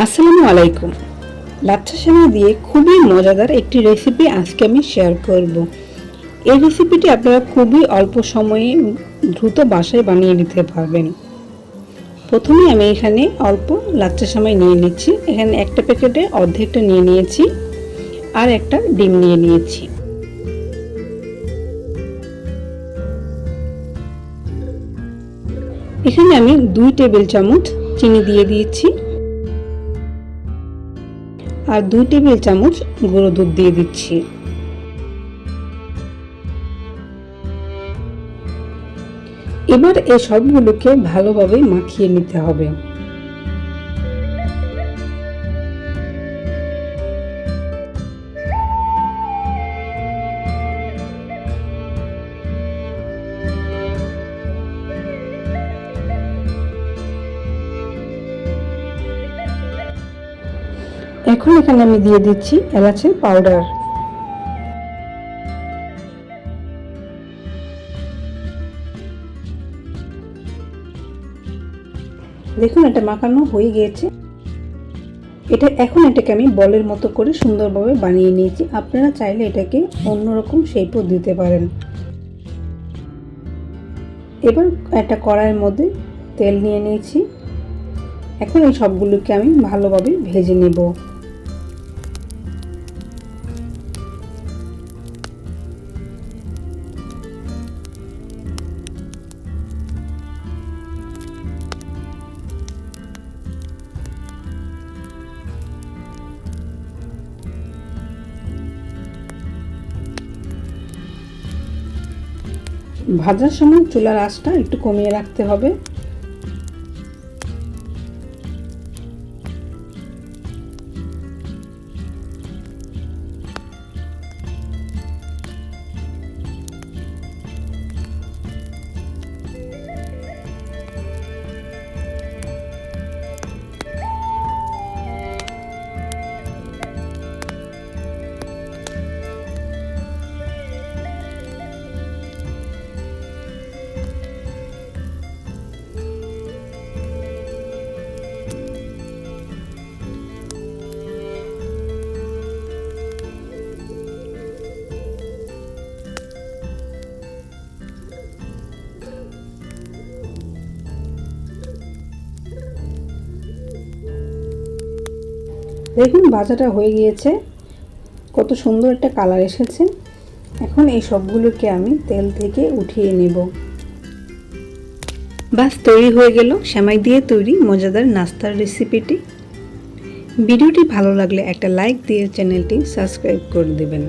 আসসালামু আলাইকুম। লাচ্ছা সেমাই দিয়ে খুবই মজাদার একটি রেসিপি আজকে আমি শেয়ার করব। এই রেসিপিটি আপনারা খুবই অল্প সময়ে দ্রুত বাসায় বানিয়ে নিতে পারবেন। প্রথমে আমি এখানে অল্প লাচ্ছা সেমাই নিয়ে নিচ্ছি। এখানে একটা প্যাকেটে অর্ধেকটা নিয়ে নিয়েছি আর একটা ডিম নিয়ে নিয়েছি। এখানে আমি 2 টেবিল চামচ চিনি দিয়ে দিয়েছি আর 2 টেবিল চামচ গুঁড়ো দুধ দিয়ে দিচ্ছি। এবার এই সবগুলোকে ভালোভাবে মাখিয়ে নিতে হবে। এখন এখানে আমি দিয়ে দিচ্ছি এলাচের পাউডার। দেখুন এটা মাখানো হয়ে গিয়েছে। এখন এটাকে আমি বলের মতো করে সুন্দরভাবে বানিয়ে নিয়েছি। আপনারা চাইলে এটাকে অন্যরকম শেপও দিতে পারেন। এবার একটা কড়াইয়ের মধ্যে তেল নিয়ে নিয়েছি। এখন এই সবগুলোকে আমি ভালোভাবে ভেজে নেব। ভাজার সময় চুলার আঁচটা একটু কমিয়ে রাখতে হবে। দেখুন ভাজাটা হয়ে গিয়েছে, কত সুন্দর একটা কালার এসেছে। এখন এই সবগুলোকে আমি তেল থেকে উঠিয়ে নেব। বাস তৈরি হয়ে গেল সেমাই দিয়ে তৈরি মজাদার নাস্তার রেসিপিটি। ভিডিওটি ভালো লাগলে একটা লাইক দিয়ে চ্যানেলটি সাবস্ক্রাইব করে দেবেন।